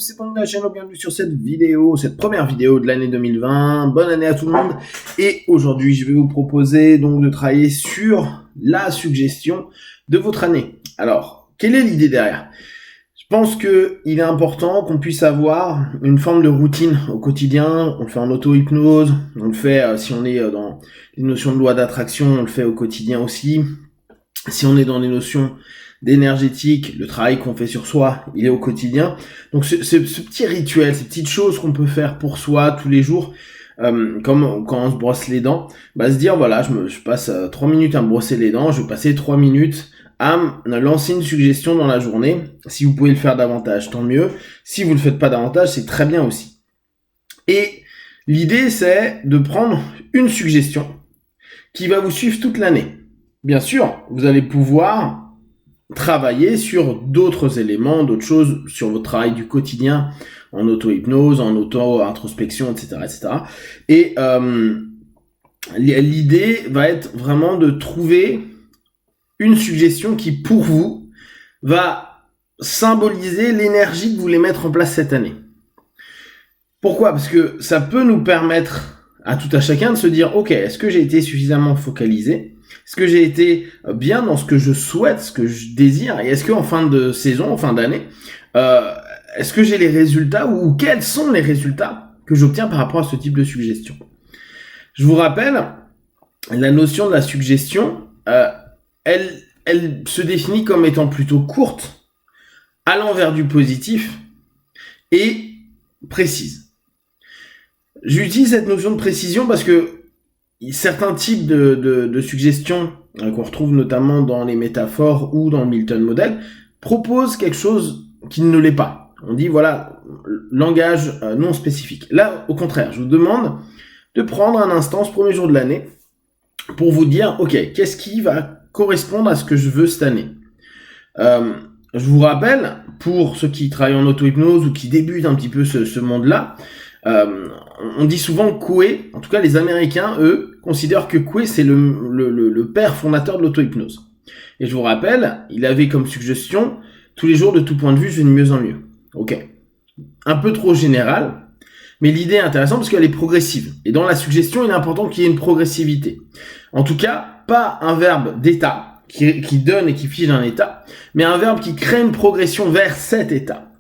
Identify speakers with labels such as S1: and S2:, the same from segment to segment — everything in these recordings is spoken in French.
S1: c'est Pang de la chaîne, bienvenue sur cette vidéo, cette première vidéo de l'année 2020. Bonne année à tout le monde. Et aujourd'hui, je vais vous proposer donc de travailler sur la suggestion de votre année. Alors, quelle est l'idée derrière ? Je pense qu'il est important qu'on puisse avoir une forme de routine au quotidien. On le fait en auto-hypnose, on le fait si on est dans les notions de loi d'attraction, on le fait au quotidien aussi. Si on est dans les notions d'énergétique, le travail qu'on fait sur soi, il est au quotidien. Donc ce petit rituel, ces petites choses qu'on peut faire pour soi tous les jours, comme quand on se brosse les dents, se dire voilà, je passe 3 minutes à me brosser les dents, je vais passer 3 minutes à lancer une suggestion dans la journée. Si vous pouvez le faire davantage, tant mieux. Si vous le faites pas davantage, c'est très bien aussi. Et l'idée, c'est de prendre une suggestion qui va vous suivre toute l'année. Bien sûr, vous allez pouvoir travailler sur d'autres éléments, d'autres choses, sur votre travail du quotidien, en auto-hypnose, en auto-introspection, etc., etc. Et l'idée va être vraiment de trouver une suggestion qui, pour vous, va symboliser l'énergie que vous voulez mettre en place cette année. Pourquoi ? Parce que ça peut nous permettre à tout à chacun de se dire, ok, est-ce que j'ai été suffisamment focalisé ? Est-ce que j'ai été bien dans ce que je souhaite, ce que je désire ? Et est-ce qu'en fin de saison, en fin d'année, est-ce que j'ai les résultats ou quels sont les résultats que j'obtiens par rapport à ce type de suggestion ? Je vous rappelle, la notion de la suggestion, elle se définit comme étant plutôt courte, allant vers du positif et précise. J'utilise cette notion de précision parce que certains types de suggestions qu'on retrouve notamment dans les métaphores ou dans le Milton Model proposent quelque chose qui ne l'est pas. On dit voilà, langage non spécifique. Là, au contraire, je vous demande de prendre un instant, ce premier jour de l'année, pour vous dire, ok, qu'est-ce qui va correspondre à ce que je veux cette année ? Je vous rappelle, pour ceux qui travaillent en auto-hypnose ou qui débutent un petit peu ce monde-là, on dit souvent Coué, en tout cas les Américains, eux, considèrent que Coué c'est le père fondateur de l'auto-hypnose. Et je vous rappelle, il avait comme suggestion, tous les jours de tout point de vue, je vais de mieux en mieux. Ok. Un peu trop général, mais l'idée est intéressante parce qu'elle est progressive. Et dans la suggestion, il est important qu'il y ait une progressivité. En tout cas, pas un verbe d'état qui donne et qui fige un état, mais un verbe qui crée une progression vers cet état.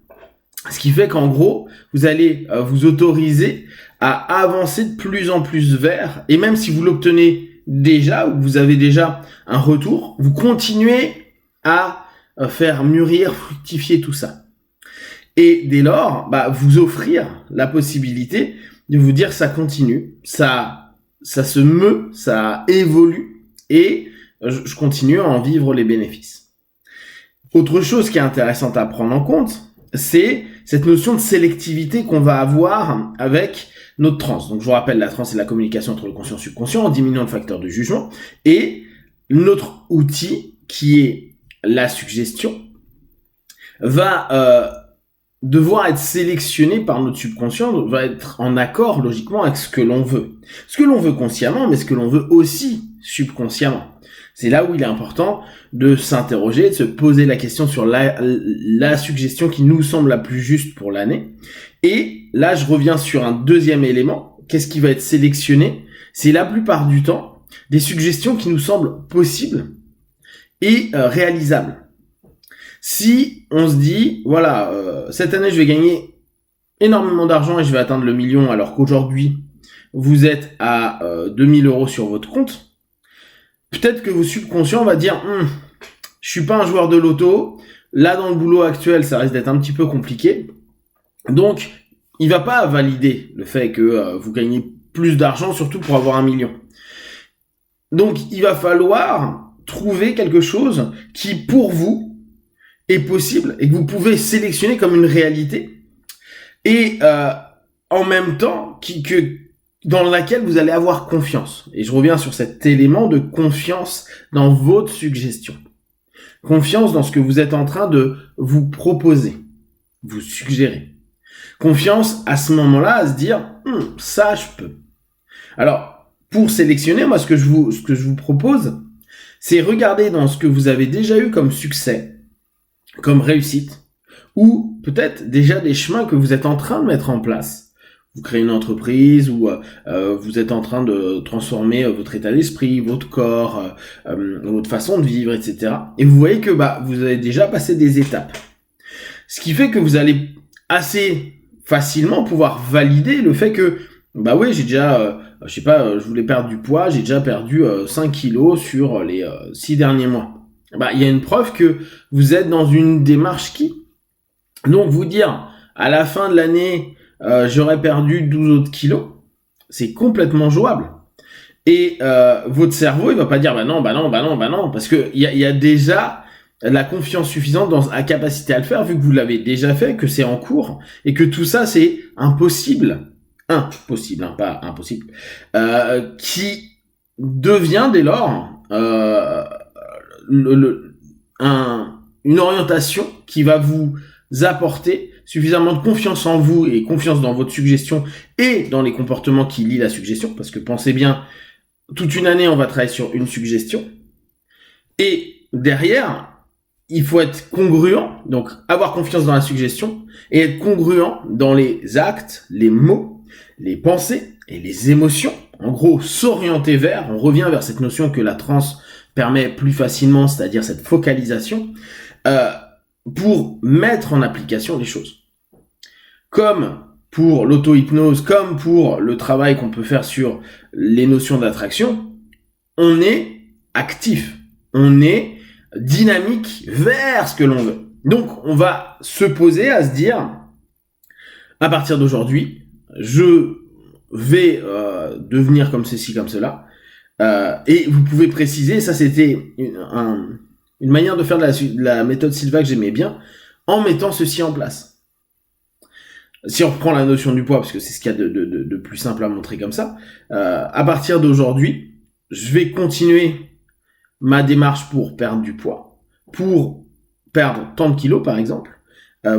S1: Ce qui fait qu'en gros, vous allez vous autoriser à avancer de plus en plus vers, et même si vous l'obtenez déjà, ou vous avez déjà un retour, vous continuez à faire mûrir, fructifier tout ça. Et dès lors, vous offrir la possibilité de vous dire ça continue, ça se meut, ça évolue, et je continue à en vivre les bénéfices. Autre chose qui est intéressante à prendre en compte, c'est cette notion de sélectivité qu'on va avoir avec notre transe. Donc je vous rappelle, la transe c'est la communication entre le conscient et le subconscient en diminuant le facteur de jugement. Et notre outil, qui est la suggestion, va devoir être sélectionné par notre subconscient, va être en accord logiquement avec ce que l'on veut. Ce que l'on veut consciemment, mais ce que l'on veut aussi subconsciemment. C'est là où il est important de s'interroger, de se poser la question sur la suggestion qui nous semble la plus juste pour l'année. Et là, je reviens sur un deuxième élément. Qu'est-ce qui va être sélectionné ? C'est la plupart du temps des suggestions qui nous semblent possibles et réalisables. Si on se dit, voilà, cette année, je vais gagner énormément d'argent et je vais atteindre le million, alors qu'aujourd'hui, vous êtes à 2000 € sur votre compte, peut-être que votre subconscient va dire je suis pas un joueur de loto, là dans le boulot actuel ça risque d'être un petit peu compliqué, donc il va pas valider le fait que vous gagnez plus d'argent, surtout pour avoir 1 million. Donc il va falloir trouver quelque chose qui pour vous est possible et que vous pouvez sélectionner comme une réalité, et en même temps dans laquelle vous allez avoir confiance. Et je reviens sur cet élément de confiance dans votre suggestion. Confiance dans ce que vous êtes en train de vous proposer, vous suggérer. Confiance à ce moment-là à se dire ça je peux. Alors, pour sélectionner, moi ce que je vous propose, c'est regarder dans ce que vous avez déjà eu comme succès, comme réussite, ou peut-être déjà des chemins que vous êtes en train de mettre en place. Vous créez une entreprise ou vous êtes en train de transformer votre état d'esprit, votre corps, votre façon de vivre, etc. Et vous voyez que vous avez déjà passé des étapes. Ce qui fait que vous allez assez facilement pouvoir valider le fait que oui, j'ai déjà, je voulais perdre du poids, j'ai déjà perdu 5 kilos sur les 6 derniers mois. Il y a une preuve que vous êtes dans une démarche donc vous dire à la fin de l'année j'aurais perdu 12 autres kilos, c'est complètement jouable. Et votre cerveau, il va pas dire non, parce que il y a déjà la confiance suffisante dans la capacité à le faire, vu que vous l'avez déjà fait, que c'est en cours, et que tout ça c'est impossible, pas impossible, qui devient dès lors une orientation qui va vous apporter suffisamment de confiance en vous et confiance dans votre suggestion et dans les comportements qui lient la suggestion, parce que pensez bien, toute une année on va travailler sur une suggestion, et derrière il faut être congruent, donc avoir confiance dans la suggestion et être congruent dans les actes, les mots, les pensées et les émotions. En gros, s'orienter vers, on revient vers cette notion que la transe permet plus facilement, c'est-à-dire cette focalisation, pour mettre en application les choses. Comme pour l'auto-hypnose, comme pour le travail qu'on peut faire sur les notions d'attraction, on est actif, on est dynamique vers ce que l'on veut. Donc, on va se poser à se dire, à partir d'aujourd'hui, je vais devenir comme ceci, comme cela. Et vous pouvez préciser, ça c'était une manière de faire de la méthode Silva que j'aimais bien, en mettant ceci en place. Si on reprend la notion du poids, parce que c'est ce qu'il y a de plus simple à montrer comme ça, à partir d'aujourd'hui, je vais continuer ma démarche pour perdre du poids, pour perdre tant de kilos par exemple,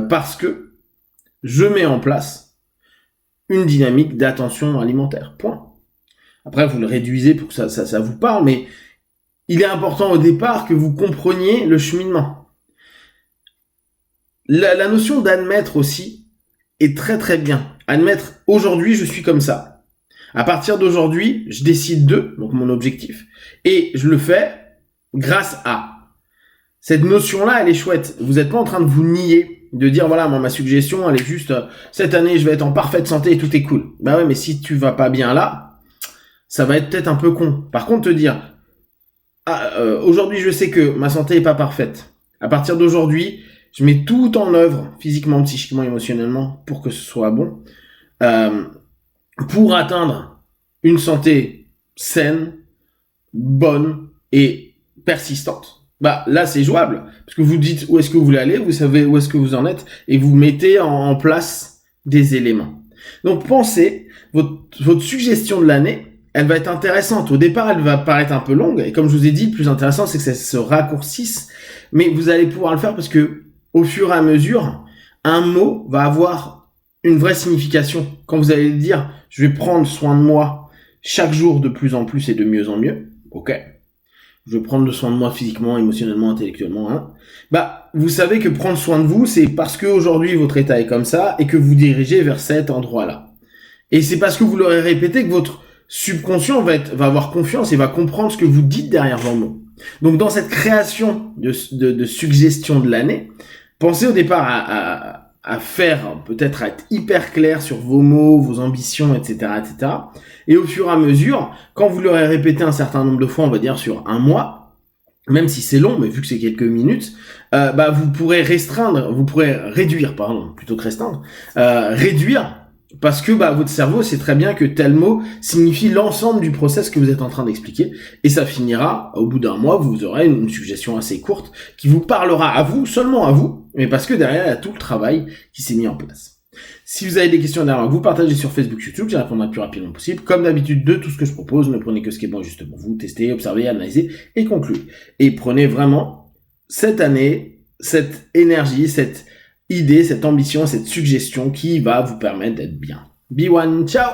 S1: parce que je mets en place une dynamique d'attention alimentaire. Point. Après, vous le réduisez pour que ça vous parle, mais il est important au départ que vous compreniez le cheminement. La notion d'admettre aussi est très très bien. Admettre, aujourd'hui, je suis comme ça. À partir d'aujourd'hui, je décide donc mon objectif, et je le fais grâce à. Cette notion-là, elle est chouette. Vous n'êtes pas en train de vous nier, de dire, voilà, moi, ma suggestion, elle est juste, cette année, je vais être en parfaite santé et tout est cool. Ouais, mais si tu vas pas bien là, ça va être peut-être un peu con. Par contre, te dire, aujourd'hui, je sais que ma santé est pas parfaite. À partir d'aujourd'hui, je mets tout en œuvre, physiquement, psychiquement, émotionnellement, pour que ce soit bon, pour atteindre une santé saine, bonne et persistante. Là, c'est jouable, parce que vous dites où est-ce que vous voulez aller, vous savez où est-ce que vous en êtes, et vous mettez en place des éléments. Donc, pensez, votre suggestion de l'année, elle va être intéressante. Au départ, elle va paraître un peu longue, et comme je vous ai dit, le plus intéressant, c'est que ça se raccourcisse, mais vous allez pouvoir le faire parce que, au fur et à mesure, un mot va avoir une vraie signification. Quand vous allez dire, je vais prendre soin de moi chaque jour de plus en plus et de mieux en mieux, ok, je vais prendre soin de moi physiquement, émotionnellement, intellectuellement, vous savez que prendre soin de vous, c'est parce que aujourd'hui votre état est comme ça et que vous dirigez vers cet endroit-là. Et c'est parce que vous l'aurez répété que votre subconscient va avoir confiance et va comprendre ce que vous dites derrière vos mots. Donc dans cette création de suggestion de l'année, pensez au départ à faire, peut-être à être hyper clair sur vos mots, vos ambitions, etc., etc. Et au fur et à mesure, quand vous l'aurez répété un certain nombre de fois, on va dire sur un mois, même si c'est long, mais vu que c'est quelques minutes, vous pourrez réduire, parce que votre cerveau sait très bien que tel mot signifie l'ensemble du process que vous êtes en train d'expliquer, et ça finira, au bout d'un mois, vous aurez une suggestion assez courte qui vous parlera à vous, seulement à vous, mais parce que derrière, il y a tout le travail qui s'est mis en place. Si vous avez des questions derrière, vous partagez sur Facebook, YouTube, j'y répondrai le plus rapidement possible. Comme d'habitude, de tout ce que je propose, ne prenez que ce qui est bon juste pour vous, testez, observez, analysez et concluez. Et prenez vraiment cette année, cette énergie, cette idée, cette ambition, cette suggestion qui va vous permettre d'être bien. Be one, ciao!